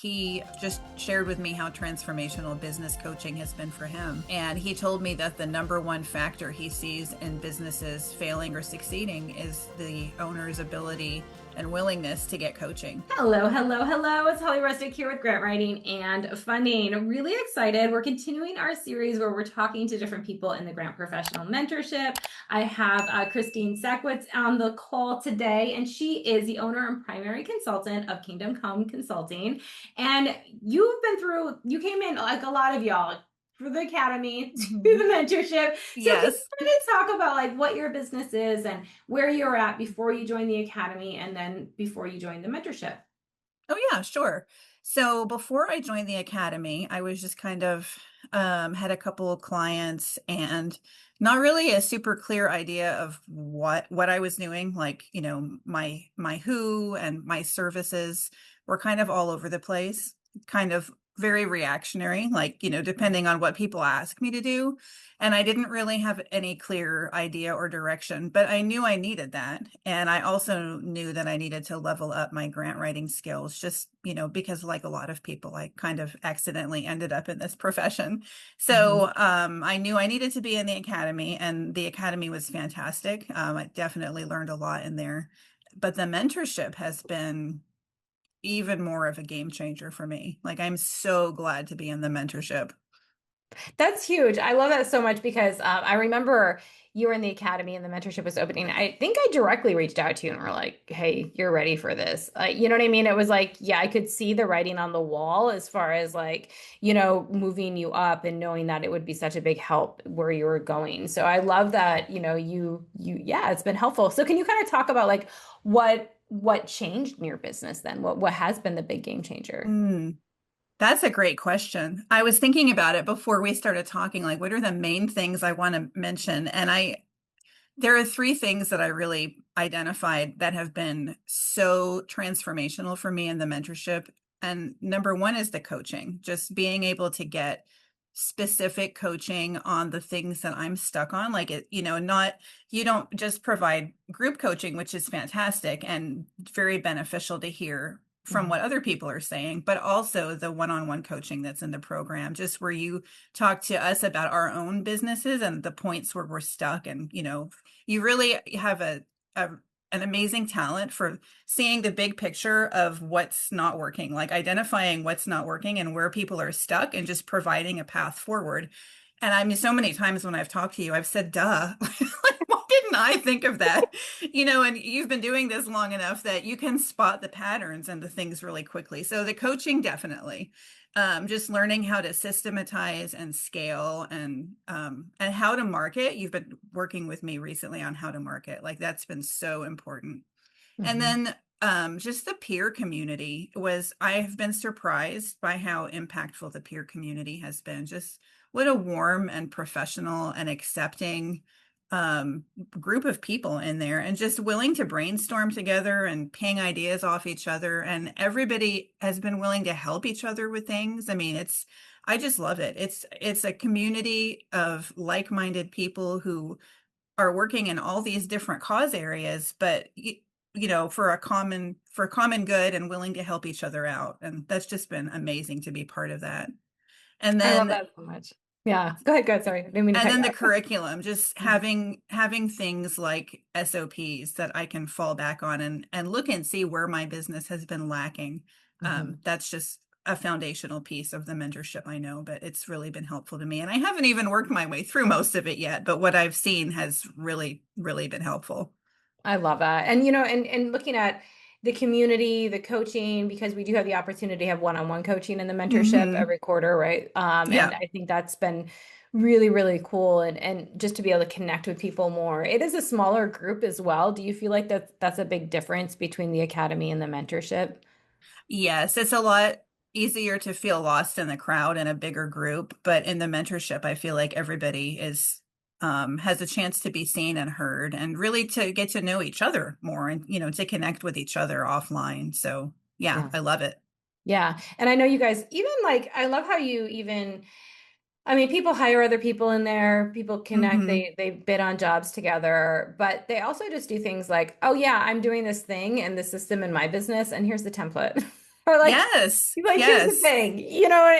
he just shared with me how transformational business coaching has been for him. And he told me that the number one factor he sees in businesses failing or succeeding is the owner's ability and willingness to get coaching. Hello, hello, hello. It's Holly Rustick here with Grant Writing and Funding. Really excited. We're continuing our series where we're talking to different people in the grant professional mentorship. I have Christine Sakwitz on the call today, and she is the owner and primary consultant of Kingdom Come Consulting. And you came in like a lot of y'all for the academy to the mentorship. So can you Yes. kind of talk about like what your business is and where you're at before you joined the academy and then before you joined the mentorship? Oh, yeah, sure. So before I joined the academy, I was just kind of had a couple of clients and not really a super clear idea of what I was doing. Like, my who and my services were kind of all over the place, kind of very reactionary, like, depending on what people ask me to do. And I didn't really have any clear idea or direction, but I knew I needed that. And I also knew that I needed to level up my grant writing skills, just, because like a lot of people, I kind of accidentally ended up in this profession. So I knew I needed to be in the academy, and the academy was fantastic. I definitely learned a lot in there. But the mentorship has been even more of a game changer for me. Like, I'm so glad to be in the mentorship. That's huge. I love that so much because I remember you were in the academy and the mentorship was opening. I think I directly reached out to you and were like, hey, you're ready for this. You know what I mean? It was like, yeah, I could see the writing on the wall as far as like, moving you up and knowing that it would be such a big help where you were going. So I love that, yeah, it's been helpful. So can you kind of talk about like what changed in your business then? What has been the big game changer? Mm. That's a great question. I was thinking about it before we started talking, like what are the main things I want to mention? And there are three things that I really identified that have been so transformational for me in the mentorship. And number one is the coaching, just being able to get specific coaching on the things that I'm stuck on. Like you don't just provide group coaching, which is fantastic and very beneficial to hear from what other people are saying, but also the one-on-one coaching that's in the program, just where you talk to us about our own businesses and the points where we're stuck. And, you really have an amazing talent for seeing the big picture of what's not working, like identifying what's not working and where people are stuck and just providing a path forward. And I mean, so many times when I've talked to you, I've said, duh, like, why didn't I think of that? And you've been doing this long enough that you can spot the patterns and the things really quickly. So the coaching, definitely. Just learning how to systematize and scale and how to market. You've been working with me recently on how to market. Like, that's been so important. And Mhm. then just the peer community I have been surprised by how impactful the peer community has been. Just what a warm and professional and accepting um, group of people in there, and just willing to brainstorm together and ping ideas off each other. And everybody has been willing to help each other with things. I mean, I just love it. It's a community of like-minded people who are working in all these different cause areas, but for common good and willing to help each other out. And that's just been amazing to be part of that. And I love then that so much. Yeah. Go ahead. Go ahead. Sorry. I didn't mean to and cut then you the off. curriculum, just having things like SOPs that I can fall back on and look and see where my business has been lacking. Mhm. That's just a foundational piece of the mentorship, I know, but it's really been helpful to me. And I haven't even worked my way through most of it yet, but what I've seen has really, really been helpful. I love that. And and looking at the community, the coaching, because we do have the opportunity to have one-on-one coaching in the mentorship Hmm. every quarter, right? And Yeah. I think that's been really, really cool and just to be able to connect with people more. It is a smaller group as well. Do you feel like that's a big difference between the academy and the mentorship? Yes, it's a lot easier to feel lost in the crowd in a bigger group, but in the mentorship, I feel like everybody is has a chance to be seen and heard and really to get to know each other more and to connect with each other offline. So, yeah, Yeah. I love it. Yeah. And I know you guys even like I love how I mean, people hire other people in there, people connect, Hmm. they bid on jobs together, but they also just do things like, oh yeah, I'm doing this thing and the system in my business, and here's the template. Or Yes. here's the Yes. thing,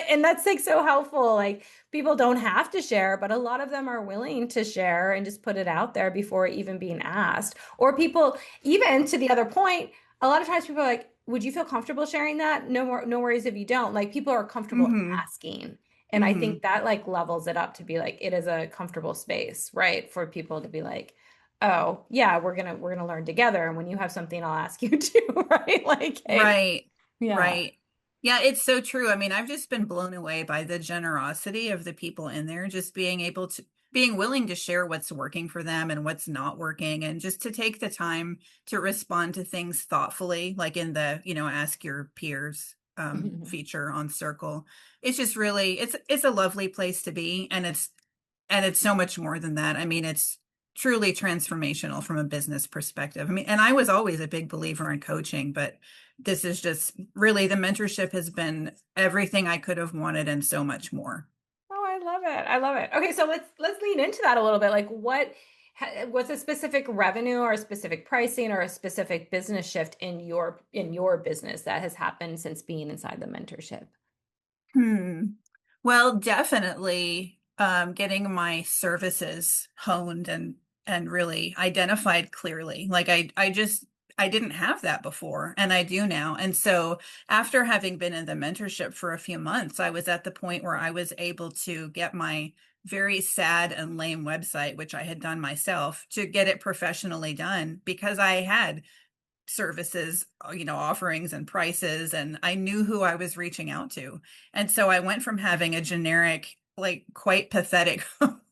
and that's like so helpful. Like people don't have to share, but a lot of them are willing to share and just put it out there before even being asked. Or people, even to the other point, a lot of times people are like, would you feel comfortable sharing that? No more, no worries if you don't. Like people are comfortable Hmm. asking. And I think Hmm. that like levels it up to be like it is a comfortable space, right? For people to be like, oh yeah, we're gonna learn together. And when you have something, I'll ask you too, right? Like, hey, Right. yeah. Right. Yeah, it's so true. I mean, I've just been blown away by the generosity of the people in there, just being willing to share what's working for them and what's not working, and just to take the time to respond to things thoughtfully, like in the, ask your peers feature on Circle. It's just really, it's a lovely place to be, and it's so much more than that. I mean, it's truly transformational from a business perspective. I mean, and I was always a big believer in coaching, but this is just really, the mentorship has been everything I could have wanted and so much more. Oh, I love it. I love it. Okay, so let's lean into that a little bit. Like what's a specific revenue or a specific pricing or a specific business shift in your business that has happened since being inside the mentorship? Hmm. Well, definitely getting my services honed and really identified clearly. Like I didn't have that before, and I do now. And so after having been in the mentorship for a few months, I was at the point where I was able to get my very sad and lame website, which I had done myself, to get it professionally done because I had services, offerings and prices, and I knew who I was reaching out to. And so I went from having a generic, like quite pathetic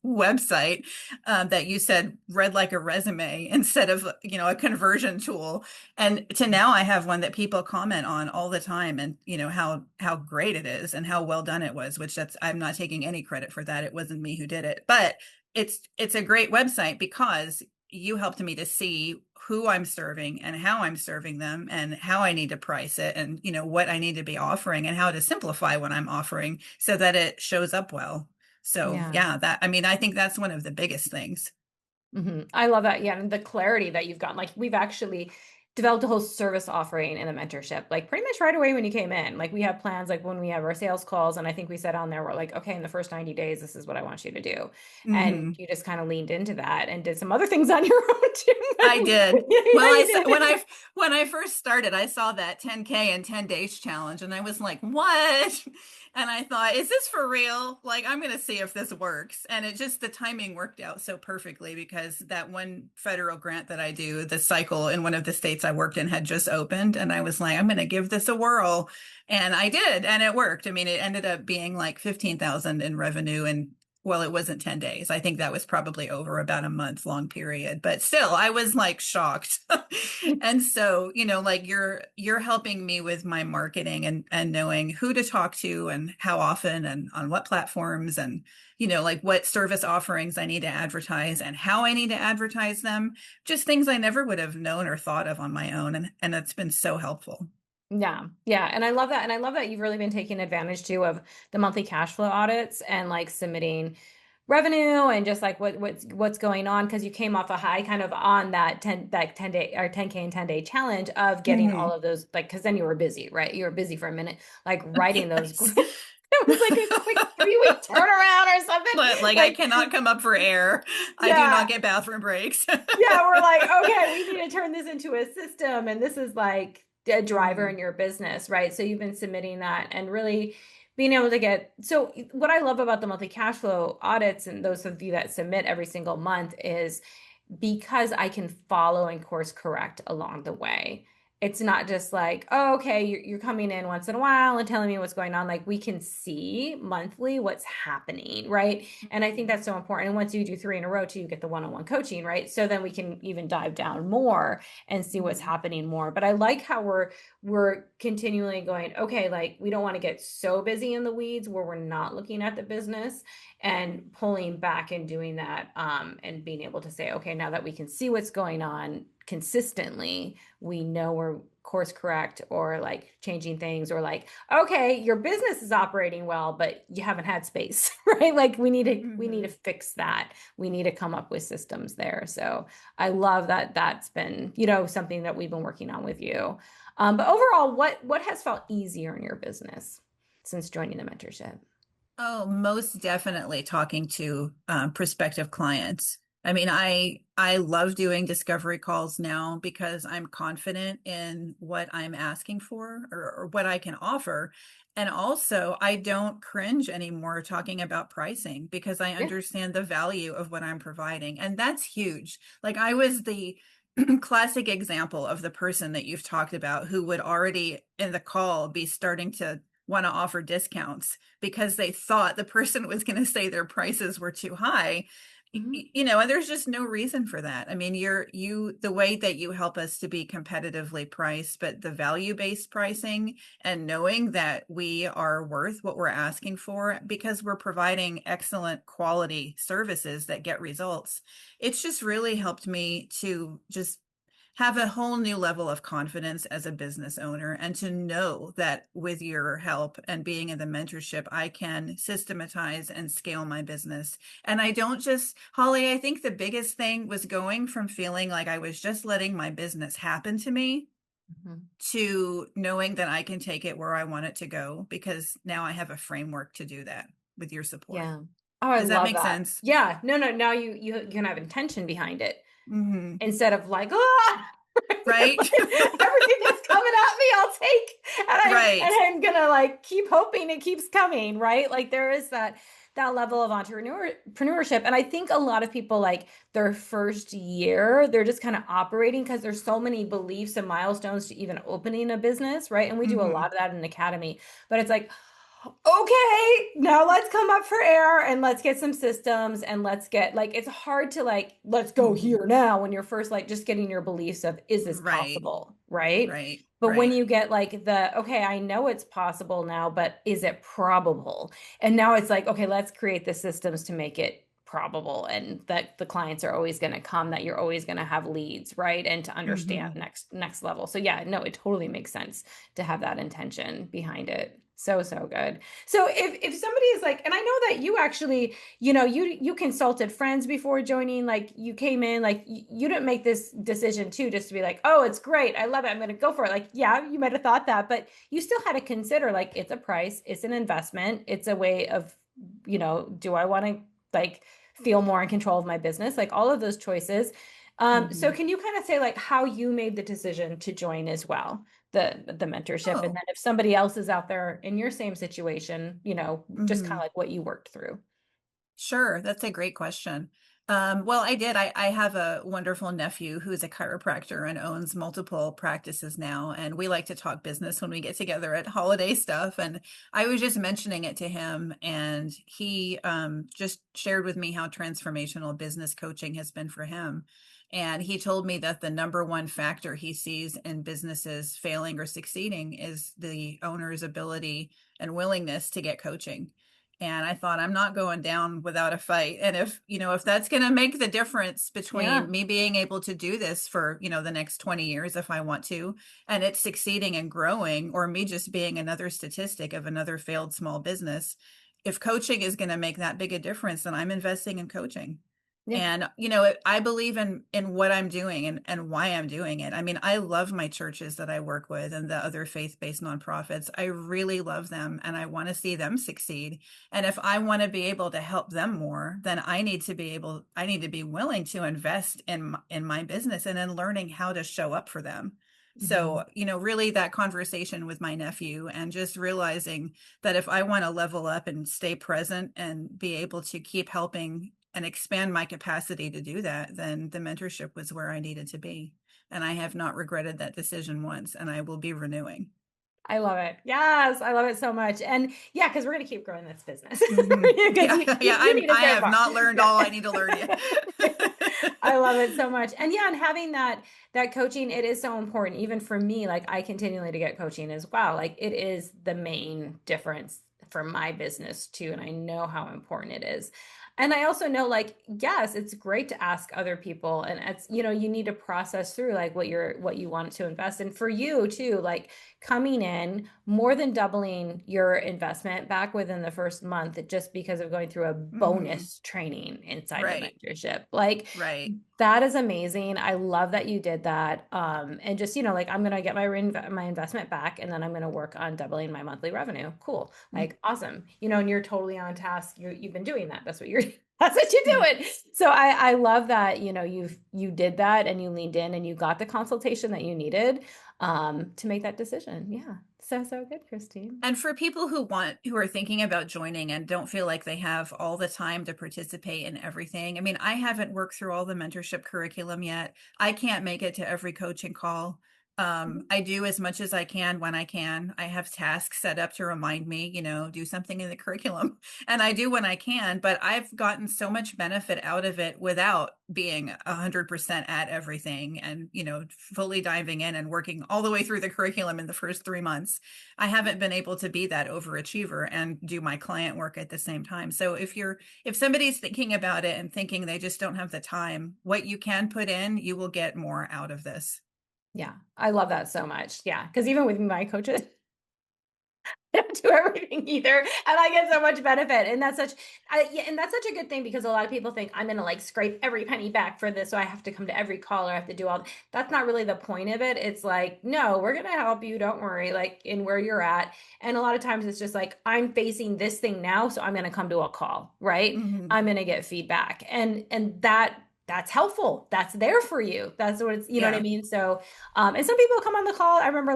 website that you said read like a resume instead of, a conversion tool, and to now I have one that people comment on all the time, and how great it is and how well done it was, which that's, I'm not taking any credit for that. It wasn't me who did it, but it's a great website because you helped me to see who I'm serving and how I'm serving them and how I need to price it, and what I need to be offering and how to simplify what I'm offering so that it shows up well. So Yeah. yeah, that, I mean, I think that's one of the biggest things. I love that. Yeah. And the clarity that you've gotten. Like, we've actually developed a whole service offering in the mentorship, like pretty much right away when you came in. Like, we have plans, like when we have our sales calls. And I think we said on there, we're like, okay, in the first 90 days, this is what I want you to do. And Hmm. you just kind of leaned into that and did some other things on your own too. I did. Yeah, Well, you did. when I first started, I saw that 10K in 10 days challenge, and I was like, "What?" And I thought, "Is this for real? Like, I'm going to see if this works." And it just, the timing worked out so perfectly because that one federal grant that I do, the cycle in one of the states I worked in had just opened, and I was like, "I'm going to give this a whirl." And I did, and it worked. I mean, it ended up being like 15,000 in revenue, and well, it wasn't 10 days. I think that was probably over about a month long period, but still I was like shocked. And so, like you're helping me with my marketing and knowing who to talk to and how often and on what platforms, and like what service offerings I need to advertise and how I need to advertise them. Just things I never would have known or thought of on my own, and that's been so helpful. Yeah, yeah, and I love that, and I love that you've really been taking advantage too of the monthly cash flow audits and like submitting revenue and just like what's going on because you came off a high kind of on that 10 day or 10K and 10-day challenge of getting all Mhm. of those like because then you were busy, right? You were busy for a minute, like writing those. It was like a quick 3-week turnaround or something. Like I Like, cannot come up for air. I do yeah, not get bathroom breaks. yeah, we're like, okay, we need to turn this into a system. And this is like a driver in Mhm. your business, right? So you've been submitting that and really being able to get. So, what I love about the monthly cash flow audits and those of you that submit every single month is because I can follow and course correct along the way. It's not just like, oh, okay, you're coming in once in a while and telling me what's going on. Like we can see monthly what's happening, right? And I think that's so important. And once you do 3 in a row, too, you get the one-on-one coaching, right? So then we can even dive down more and see what's Mhm. happening more. But I like how we're continually going, okay, like we don't want to get so busy in the weeds where we're not looking at the business and pulling back and doing that and being able to say, okay, now that we can see what's going on consistently, we know we're course correct or like changing things or like okay your business is operating well but you haven't had space right like we need to Mhm. fix that we need to come up with systems there so I love that that's been something that we've been working on with you But overall, what has felt easier in your business since joining the mentorship? Oh, most definitely talking to prospective clients. I mean, I love doing discovery calls now because I'm confident in what I'm asking for or what I can offer. And also, I don't cringe anymore talking about pricing because I Yeah. understand the value of what I'm providing. And that's huge. Like I was the classic example of the person that you've talked about who would already in the call be starting to want to offer discounts because they thought the person was going to say their prices were too high. Mhm. And there's just no reason for that. I mean, the way that you help us to be competitively priced, but the value-based pricing and knowing that we are worth what we're asking for because we're providing excellent quality services that get results. It's just really helped me to just have a whole new level of confidence as a business owner and to know that with your help and being in the mentorship, I can systematize and scale my business. And I don't just, Holly, I think the biggest thing was going from feeling like I was just letting my business happen to me Mhm. to knowing that I can take it where I want it to go because now I have a framework to do that with your support. Yeah. Oh, I Does that love make that. sense? Yeah. No, no. Now you can have intention behind it Hmm. instead of like, ah, Right? everything that's coming at me, I'll take, and Right. I'm gonna like keep hoping it keeps coming, right? Like there is that level of entrepreneurship, and I think a lot of people like their first year, they're just kind of operating because there's so many beliefs and milestones to even opening a business, right? And we do a lot Hmm. of that in the academy, but it's like, okay, now let's come up for air and let's get some systems and let's get like it's hard to like let's go Hmm. here now when you're first like just getting your beliefs of is this Right. possible, right? Right. But when Right. you get like the okay, I know it's possible now, but is it probable? And now it's like okay, let's create the systems to make it probable and that the clients are always going to come, that you're always going to have leads, right? And to understand Hmm. next level. So yeah, no, it totally makes sense to have that intention behind it. So so good. So if somebody is like, and I know that you actually, you consulted friends before joining, like you came in, like you didn't make this decision too, just to be like, oh, it's great, I love it, I'm going to go for it. Like, yeah, you might have thought that, but you still had to consider like it's a price, it's an investment, it's a way of, do I want to like feel more in control of my business, like all of those choices. So Hmm. can you kind of say like how you made the decision to join as well? The mentorship, and Oh. then if somebody else is out there in your same situation, just kind of Hmm. like what you worked through. Sure, that's a great question. Well, I did. I have a wonderful nephew who's a chiropractor and owns multiple practices now, and we like to talk business when we get together at holiday stuff. And I was just mentioning it to him, and he just shared with me how transformational business coaching has been for him. And he told me that the number one factor he sees in businesses failing or succeeding is the owner's ability and willingness to get coaching. And I thought, I'm not going down without a fight. And if that's going to make the difference between Yeah. me being able to do this for, the next 20 years if I want to, and it's succeeding and growing, or me just being another statistic of another failed small business, if coaching is going to make that big a difference, then I'm investing in coaching. Yeah. And I believe in what I'm doing and why I'm doing it. I mean, I love my churches that I work with and the other faith-based nonprofits. I really love them and I want to see them succeed. And if I want to be able to help them more, then I need to be willing to invest in my business and in learning how to show up for them. Mhm. So, really that conversation with my nephew and just realizing that if I want to level up and stay present and be able to keep helping and expand my capacity to do that, then the mentorship was where I needed to be. And I have not regretted that decision once, and I will be renewing. I love it. Yes, I love it so much. And yeah, because we're going to keep growing this business Hmm. because Yeah, you, you yeah. you need to I start have more. not learned Yeah. all I need to learn yet. I love it so much. And yeah, and having that coaching, it is so important. Even for me, like I continually to get coaching as well. Like it is the main difference for my business too. And I know how important it is. And I also know, like, yes, it's great to ask other people, and it's, you need to process through like what you want to invest in. For you too, like coming in more than doubling your investment back within the first month just because of going through a Hmm. bonus training inside the Right. mentorship. Like Right. that is amazing. I love that you did that. And just, like I'm gonna get my investment back and then I'm gonna work on doubling my monthly revenue. Cool. Like awesome. And you're totally on task. You've been doing that. That's what you're that's what you're Mhm. doing. So I love that, you did that and you leaned in and you got the consultation that you needed to make that decision. Yeah. So good, Christine. And for people who are thinking about joining and don't feel like they have all the time to participate in everything. I mean, I haven't worked through all the mentorship curriculum yet. I can't make it to every coaching call. I do as much as I can when I can. I have tasks set up to remind me, do something in the curriculum. And I do when I can, but I've gotten so much benefit out of it without being 100% at everything and, fully diving in and working all the way through the curriculum in the first 3 months. I haven't been able to be that overachiever and do my client work at the same time. So if somebody's thinking about it and thinking they just don't have the time, what you can put in, you will get more out of this. Yeah, I love that so much. Yeah, because even with my coaches, I don't do everything either, and I get so much benefit, and yeah, and that's such a good thing because a lot of people think I'm gonna like scrape every penny back for this, so I have to come to every call or I have to do all. That's not really the point of it. It's like, no, we're gonna help you. Don't worry, like in where you're at. And a lot of times it's just like I'm facing this thing now, so I'm gonna come to a call, right? Hmm. I'm gonna get feedback, and that's helpful. That's there for you. That's what it's, you know what I Yeah. mean? So, and some people come on the call. I remember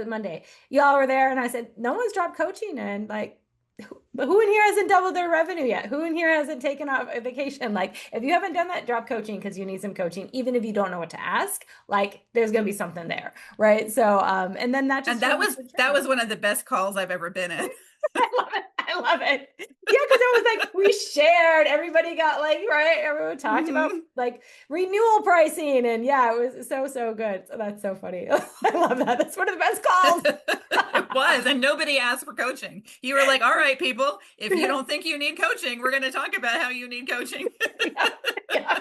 Monday y'all were there and I said, no one's dropped coaching. And like, who in here hasn't doubled their revenue yet? Who in here hasn't taken off a vacation? Like, if you haven't done that, drop coaching because you need some coaching, even if you don't know what to ask, like there's going to be something there. Right. So, and then that And just that turns was into a that journey. was one of the best calls I've ever been in. I love it. I love it. Yeah, because it was like we shared, everybody got like, right, everyone talked about Hmm. like renewal pricing. And yeah, it was so good. So that's so funny. I love that. That's one of the best calls. It was, and nobody asked for coaching. You were like, all right, people, if you don't think you need coaching, we're going to talk about how you need coaching. Yeah. Yeah.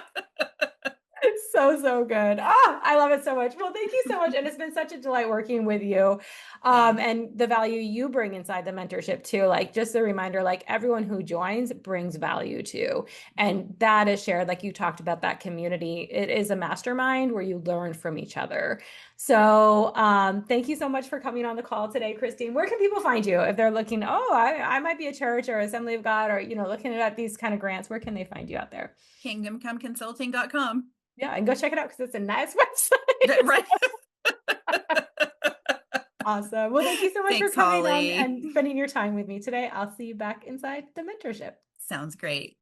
So good. I love it so much. Well, thank you so much. And it's been such a delight working with you. Same. And the value you bring inside the mentorship too. Like just a reminder, like everyone who joins brings value too. And that is shared, like you talked about that community. It is a mastermind where you learn from each other. So thank you so much for coming on the call today, Christine. Where can people find you if they're looking, oh, I might be a church or Assembly of God or, looking at these kind of grants, where can they find you out there? KingdomComeConsulting.com. Yeah, and go check it out because it's a nice website. Right. Awesome. Well, thank you so much for Thanks, coming on Holly. and spending your time with me today. I'll see you back inside the mentorship. Sounds great.